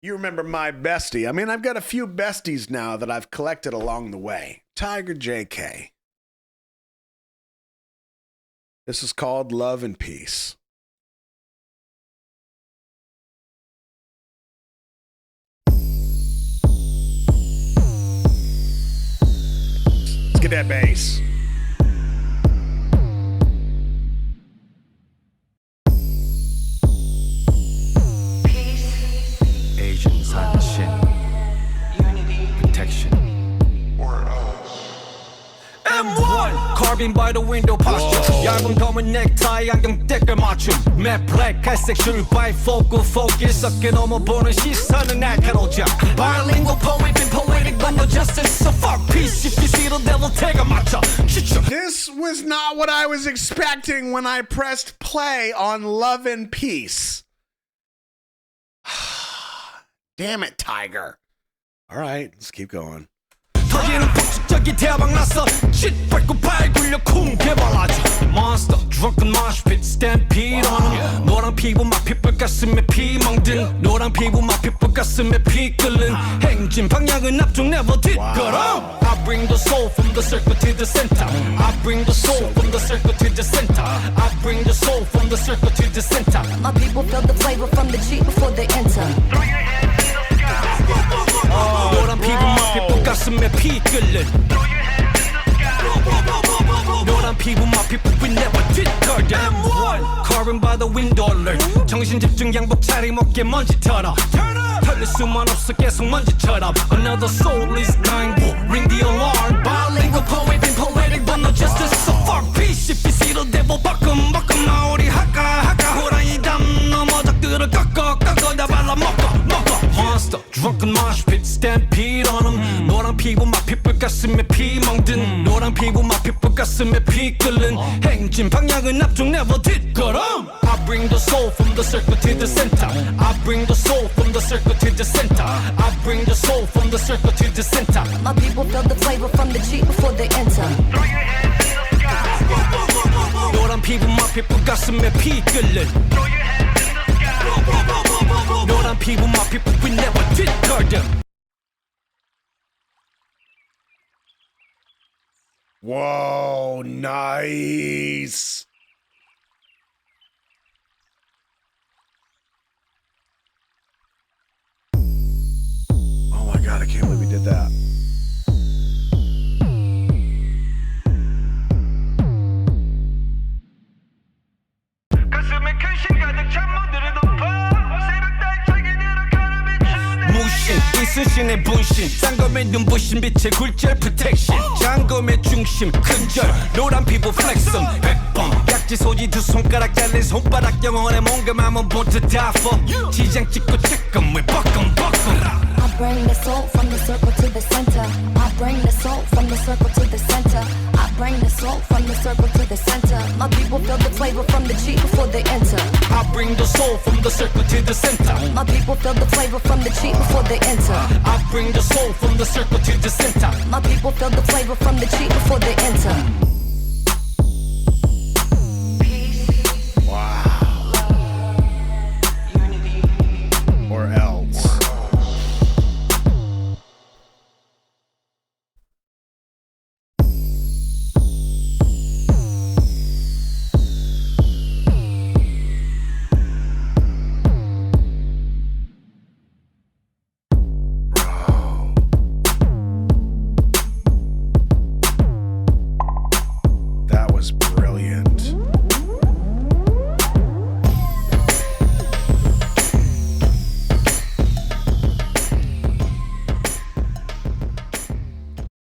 You remember my bestie. I mean, I've got a few besties now that I've collected along the way. Tiger JK. This is called Love and Peace. Let's get that bass. Asian sunshine, protection. M1 carving by the window posture. 얇은 검은 넥타이 안경 때깔 맞춤. Matte black 갈색 줄 bifocal focus. 어깨 넘어보는 시선은 날카로워. Bilingual poet and poetic but no justice. So fuck peace if you see the devil take a matcha. This was not what I was expecting when I pressed play on Love and Peace. Damn it, Tiger. All right, let's keep going. 터지는 폭식적이 대박났어. shit 밟고 발 굴려 쿵 개발하지. Monster drunken mosh pit stampede on them. 노란 피부 막 핏불 가슴에 피 멍든. 노란 피부 막 핏불 가슴에 피 끓는. 행진 방향은 앞쪽 never 뒷걸음. I bring the soul from the circle to the center. I bring the soul from the circle to the center. I bring the soul from the circle to the center. My people feel the flavor from the cheek before they enter. 노란 피부 막 핏불 가슴에 피 끓는. 노란 피부 막 핏불 we never 뒷걸음. M1 carving by the window alert. 정신 집중 양복 차림 어깨 먼지 털어. 털릴 수만 없어 계속 먼지처럼. Another soul is dying. Ring the alarm. Bilingual poet and poetic but no justice. So fuck peace if you see the devil. 바끔 나 우리 하까 호랑이 담 넘어 적들을 꺾어 다 발라 먹어. Monster drunken mosh pit stampede on them. 노란 피부 막 핏불 가슴에 피 멍든. 노란 피부 막 핏불 가슴에 피 끓는. 행진 방향은 앞쪽 never 뒷걸음. I bring the soul from the circle to the center. I bring the soul from the circle to the center. I bring the soul from the circle to the center. My people feel the flavor from the cheek before they enter. 노란 피부 막 핏불 가슴에 피 끓는. 노란 피부 막 핏불 we never 뒷걸음. Whoa, nice. Oh my God, I can't believe we did that. 이순신의 분신 쌍검의 눈부신 빛의 굴절 프로텍션 장검의 중심 큰절 노란 피부 플렉슨 100번 약지 소지 두 손가락 잘린 손바닥 영혼의 몽금함은 보트 다퍼 지장 찍고 찌끔 왜 버끔 I bring the soul from the circle to the center. I bring the soul from the circle to the center. I bring the soul from the circle to the center. My people feel the flavor from the cheek before they enter. I bring the soul from the circle to the center. My people feel the flavor from the cheek before they enter. I bring the soul from the circle to the center. My people feel the flavor from the cheek before they enter. Wow. Or else. That was brilliant.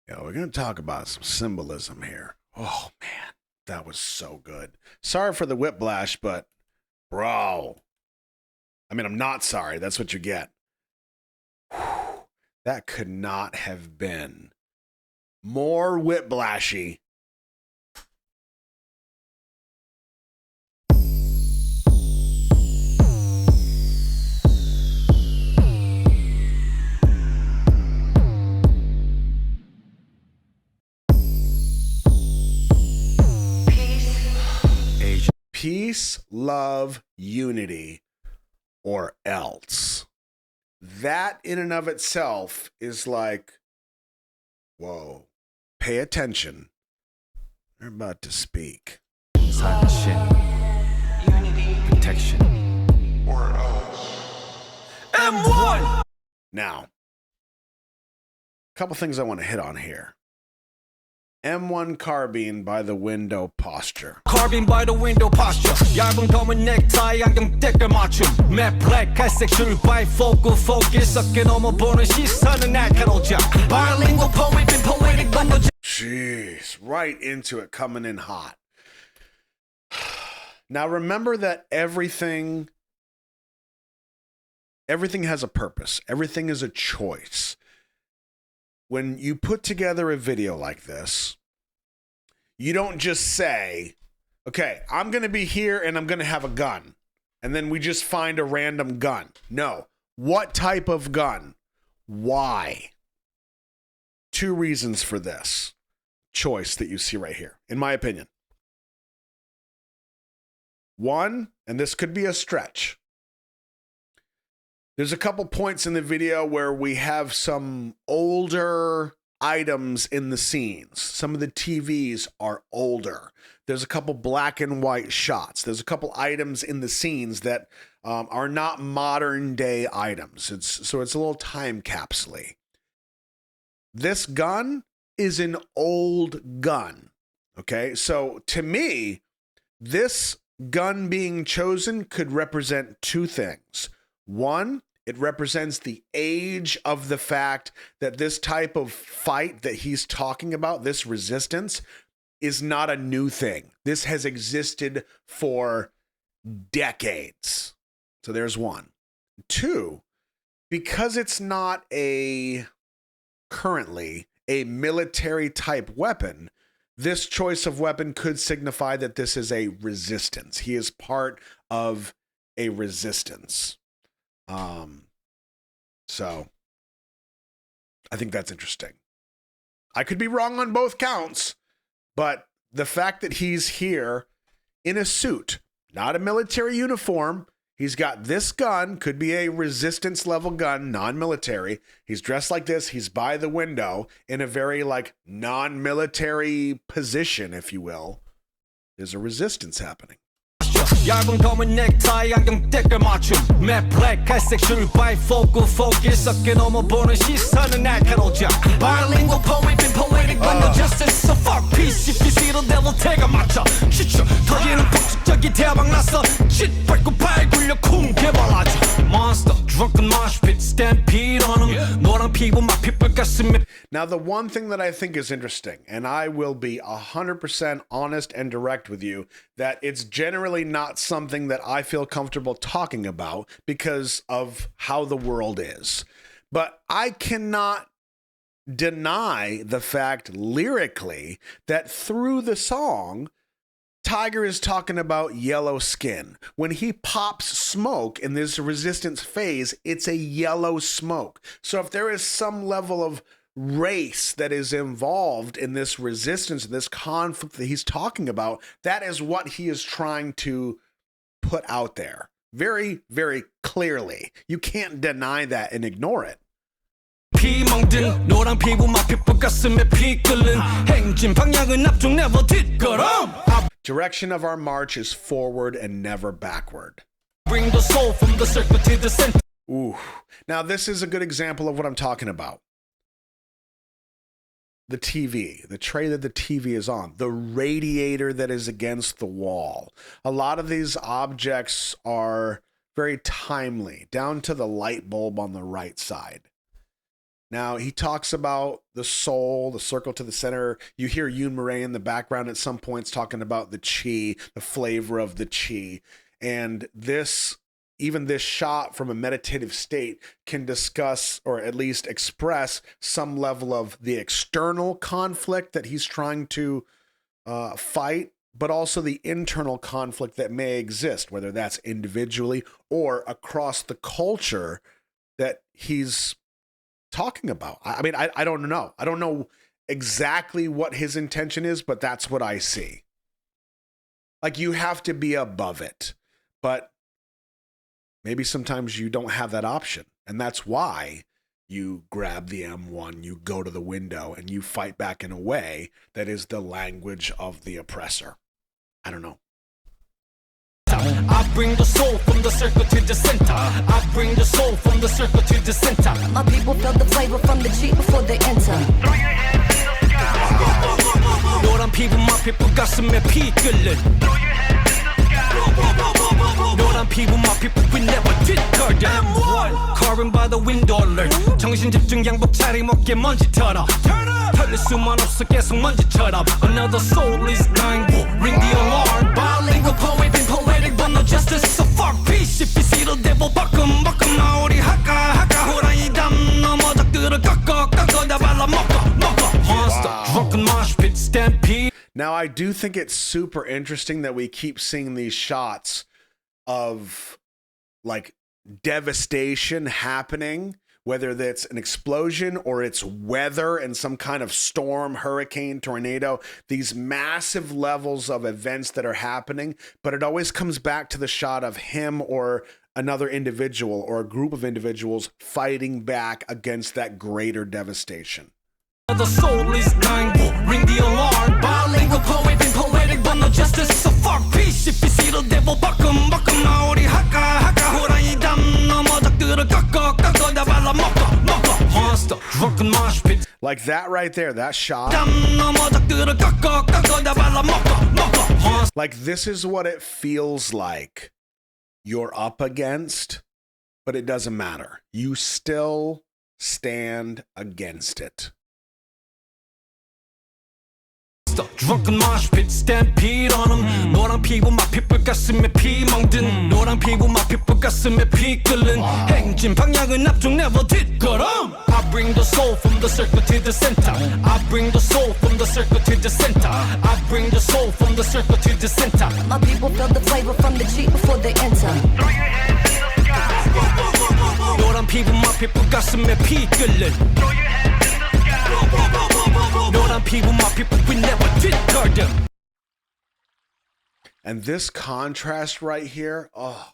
Yeah, we're going to talk about some symbolism here. Oh, man, that was so good. Sorry for the whiplash, but bro. I mean, I'm not sorry. That's what you get. Whew. That could not have been more whiplashy. Peace, love, unity, or else. that in and of itself is like, whoa, pay attention. They're about to speak. Sunshine, protection, M1. Now, a couple things I want to hit on here. M1 carbine by the window posture. Carbine by the window posture. 얇은 검은 넥타이 안경 때깔 맞춤. Matte black 갈색 줄 bifocal focus. 어깨 넘어 보는 시선은 날카로우자. Bilingual poet and poetic 넘어져. Jeez, right into it, coming in hot. Now remember that everything has a purpose. Everything is a choice. When you put together a video like this, you don't just say, okay, I'm going to be here and I'm going to have a gun. And then we just find a random gun. No. What type of gun? Why? Two reasons for this choice that you see right here, in my opinion. One, and this could be a stretch. There's a couple points in the video where we have some older items in the scenes. Some of the TVs are older. There's a couple black and white shots. There's a couple items in the scenes that are not modern day items. It's a little time capsule-y. This gun is an old gun. Okay, so to me, this gun being chosen could represent two things. One, it represents the age of the fact that this type of fight that he's talking about, this resistance, is not a new thing. This has existed for decades. So there's one. Two, because it's not currently a military type weapon, this choice of weapon could signify that this is a resistance. He is part of a resistance. So I think that's interesting. I could be wrong on both counts, but the fact that he's here in a suit, not a military uniform, he's got this gun, could be a resistance level gun, non-military. He's dressed like this. He's by the window in a very like non-military position, if you will. There's a resistance happening. 얇은 검은 넥타이 안경 때깔 맞춤. Matte black 갈색 줄 bifocal focus. 어깨 넘어 보는 시선은 날카로우자. Bilingual poet and poetic 넘어 justice. So fuck peace if you see the devil take a 맞춰. 시추 터지는 폭주적이 대박 났어. shit 밟고 발 굴려 쿵 개발하지. Monster drunken mosh pit stampede on him. 노란 피부 막 핏불 가슴에. Now the one thing that I think is interesting, and I will be 100% honest and direct with you, that it's generally not something that I feel comfortable talking about because of how the world is. But I cannot deny the fact lyrically that through the song, Tiger is talking about yellow skin. When he pops smoke in this resistance phase, it's a yellow smoke. So if there is some level of race that is involved in this resistance, this conflict that he's talking about, that is what he is trying to put out there very, very clearly. You can't deny that and ignore it. 피멍든 노란 피부 막 핏불 가슴에 피 끓는 행진 방향은 앞쪽 never 뒷걸음. Direction of our march is forward and never backward. Bring the soul from the circle to the center. Ooh. Now this is a good example of what I'm talking about. The TV, the tray that the TV is on, the radiator that is against the wall. A lot of these objects are very timely, down to the light bulb on the right side. Now, he talks about the soul, the circle to the center. You hear Yoon Murray in the background at some points talking about the chi, the flavor of the chi. And this, even this shot from a meditative state can discuss or at least express some level of the external conflict that he's trying to fight, but also the internal conflict that may exist, whether that's individually or across the culture that he's talking about. I mean, I don't know. I don't know exactly what his intention is, but that's what I see. Like, you have to be above it, but maybe sometimes you don't have that option. And that's why you grab the M1, you go to the window, and you fight back in a way that is the language of the oppressor. I don't know. I bring the soul from the circle to the center. I bring the soul from the circle to the center. My people feel the flavor from the Jeep before they enter. 노란 피부 my people 가슴에 피 끓는. 노란 피부 my people we never did M1 Carbon by the window alert. 정신 집중 양복 차림 어깨 먼지 털어. 털릴 수만 없어 계속 먼지처럼. Another soul is dying. Ring the alarm. Bilingual poet and poetic but no justice. So fuck peace if you see the devil. 바꿈 마오리 하까 호랑이 담 넘어 적들을 꺾어 다 발라 먹어 Monster drunken mosh pit stampede. Now, I do think it's super interesting that we keep seeing these shots of like devastation happening, whether that's an explosion or it's weather and some kind of storm, hurricane, tornado, these massive levels of events that are happening. But it always comes back to the shot of him or another individual or a group of individuals fighting back against that greater devastation. The soul is dying. Ring the alarm. Bilingual poet and poetic but no justice. So fuck peace if you see the devil. 바꿈 마오리 하까 호랑이 담 넘어 적들을 꺾어 다 발라 먹어 Monster drunken mosh pit. Like that right there, that shot. 담 넘어 적들을 꺾어 다 발라 먹어 Like this is what it feels like you're up against, but it doesn't matter. You still stand against it. Drunken mosh pit stampede on them. 노란 피부 my people 가슴에 피 멍든. 노란 피부 my people 가슴에 피 끓는. 행진 방향은 앞쪽 never did 걸음. I bring the soul from the circle to the center. I bring the soul from the circle to the center. I bring the soul from the circle to the center. My people feel the flavor from the Jeep before they enter. 노란 피부 my people 가슴에 피 끓는. 노란 피부 my people we never did them. And this contrast right here, oh,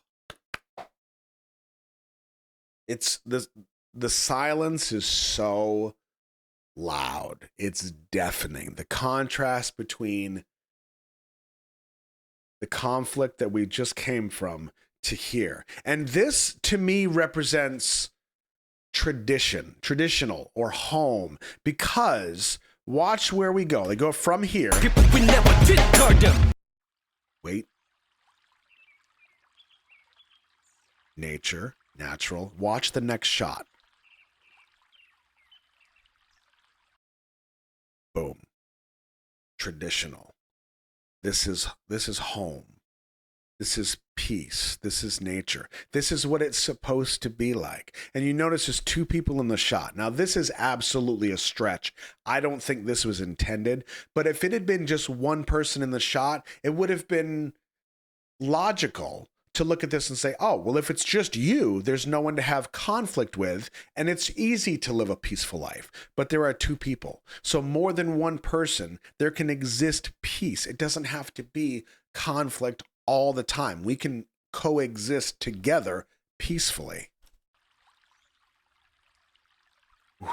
it's the silence is so loud. It's deafening. The contrast between the conflict that we just came from to here. And this to me represents traditional or home, because watch where we go. They go from here. People we never did them. Wait. Nature, natural. Watch the next shot. Boom. Traditional. This is home. This is peace. This is nature. This is what it's supposed to be like. And you notice there's two people in the shot. Now, this is absolutely a stretch. I don't think this was intended. But if it had been just one person in the shot, it would have been logical to look at this and say, oh, well, if it's just you, there's no one to have conflict with, and it's easy to live a peaceful life. But there are two people. So more than one person, there can exist peace. It doesn't have to be conflict all the time. We can coexist together peacefully. Whew,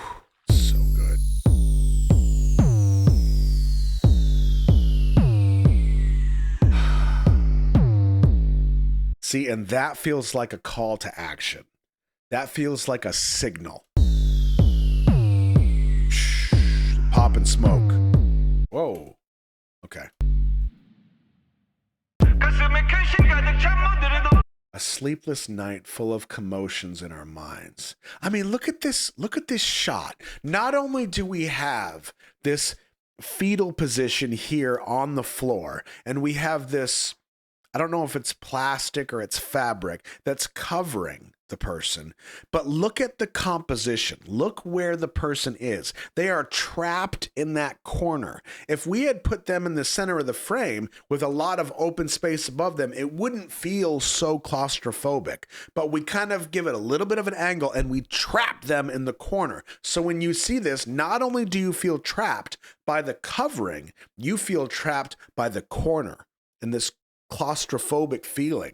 so good. See, and that feels like a call to action. That feels like a signal. Shh, pop and smoke. Whoa. Okay. A sleepless night full of commotions in our minds. I mean, look at this shot. Not only do we have this fetal position here on the floor, and we have this, I don't know if it's plastic or it's fabric that's covering the person, but look at the composition. Look where the person is. They are trapped in that corner. If we had put them in the center of the frame with a lot of open space above them, it wouldn't feel so claustrophobic, but we kind of give it a little bit of an angle and we trap them in the corner. So when you see this, not only do you feel trapped by the covering, you feel trapped by the corner and this claustrophobic feeling.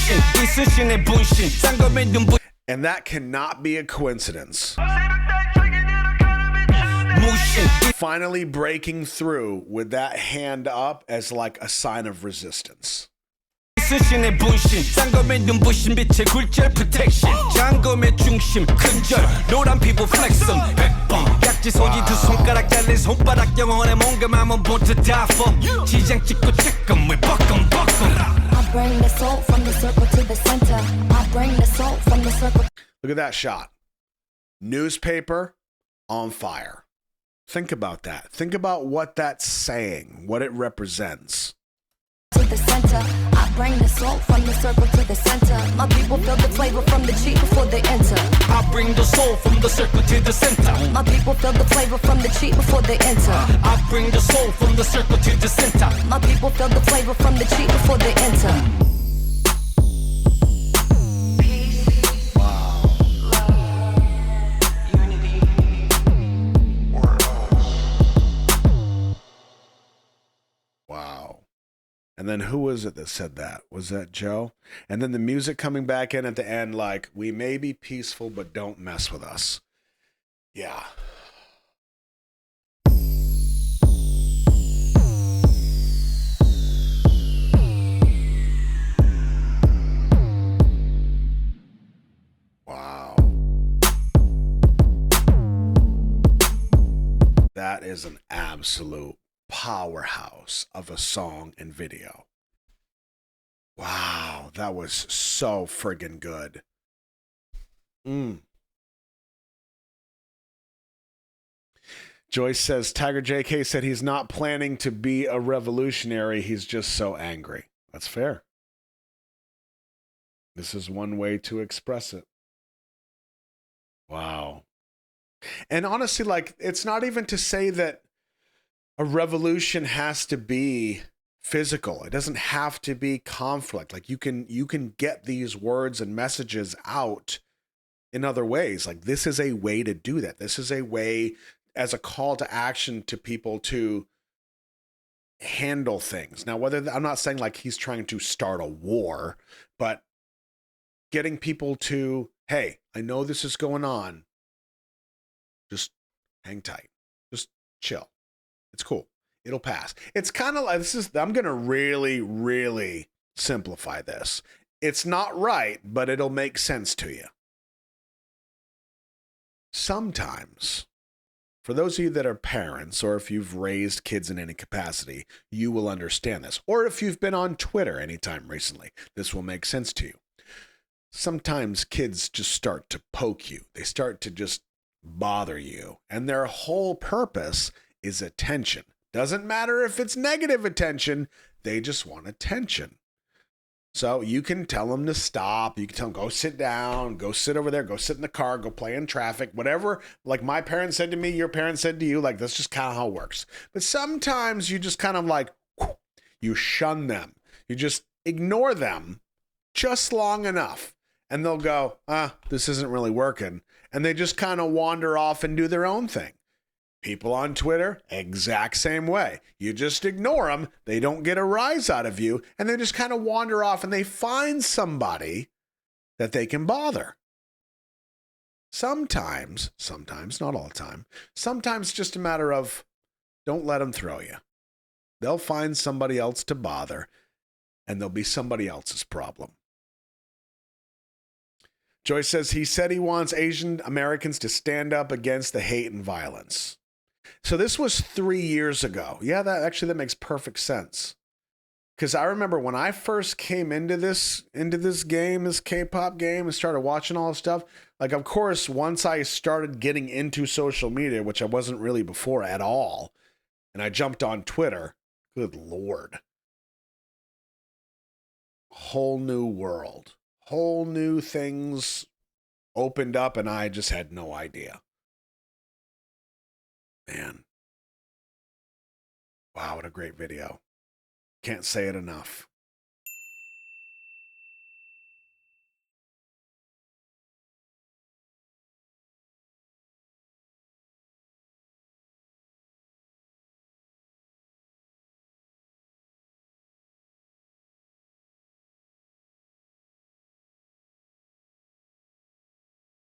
무신 이순신의 분신 쌍검의 눈부 And that cannot be a coincidence. 무신 Finally breaking through with that hand up as like a sign of resistance. 이순신의 분신 쌍검의 눈부신 빛의 굴절 프로텍션 장검의 중심 큰절 노란 피부 플렉슨 100번 약지 소지 두 손가락 잘린 손바닥 영혼의 몸감하면 보트 다폼 지장 찍고 쬐끔을 뻐끔뻐끔 I bring the soul from the circle to the center. I bring the soul from the circle Look at that shot. Newspaper on fire. Think about that. Think about what that's saying, what it represents. to the center. I bring the soul from the circle to the center. My people feel the flavor from the cheek before they enter. I bring the soul from the circle to the center My people feel the flavor from the cheek before they enter. I bring the soul from the circle to the center My people feel the flavor from the cheek before they enter. Wow. And then who was it that said that? Was that Joe? And then the music coming back in at the end, like, we may be peaceful, but don't mess with us. Yeah. Wow. That is an absolute powerhouse of a song and video. Wow, that was so friggin' good. Joyce says Tiger JK said he's not planning to be a revolutionary, he's just so angry. That's fair. This is one way to express it. Wow. And honestly, like, it's not even to say that a revolution has to be physical. It doesn't have to be conflict. Like, you can get these words and messages out in other ways. Like, this is a way to do that. This is a way as a call to action to people to handle things. Now, I'm not saying like he's trying to start a war, but getting people to, hey, I know this is going on. Just hang tight. Just chill. It's cool. It'll pass. It's kind of like, I'm going to really, really simplify this. It's not right, but it'll make sense to you. Sometimes, for those of you that are parents, or if you've raised kids in any capacity, you will understand this. Or if you've been on Twitter anytime recently, this will make sense to you. Sometimes kids just start to poke you. They start to just bother you. And their whole purpose is attention. Doesn't matter if it's negative attention, they just want attention. So you can tell them to stop. You can tell them, go sit down, go sit over there, go sit in the car, go play in traffic, whatever. Like my parents said to me, your parents said to you, like, that's just kind of how it works. But sometimes you just kind of like, you shun them. You just ignore them just long enough. And they'll go, this isn't really working. And they just kind of wander off and do their own thing. People on Twitter, exact same way. You just ignore them. They don't get a rise out of you. And they just kind of wander off and they find somebody that they can bother. Sometimes, not all the time, sometimes just a matter of don't let them throw you. They'll find somebody else to bother and they'll be somebody else's problem. Joyce says he said he wants Asian Americans to stand up against the hate and violence. So this was 3 years ago. Yeah, that makes perfect sense. Because I remember when I first came into this game, this K-pop game, and started watching all this stuff. Like, of course, once I started getting into social media, which I wasn't really before at all, and I jumped on Twitter, good Lord. Whole new world. Whole new things opened up, and I just had no idea. Man. Wow, what a great video. Can't say it enough.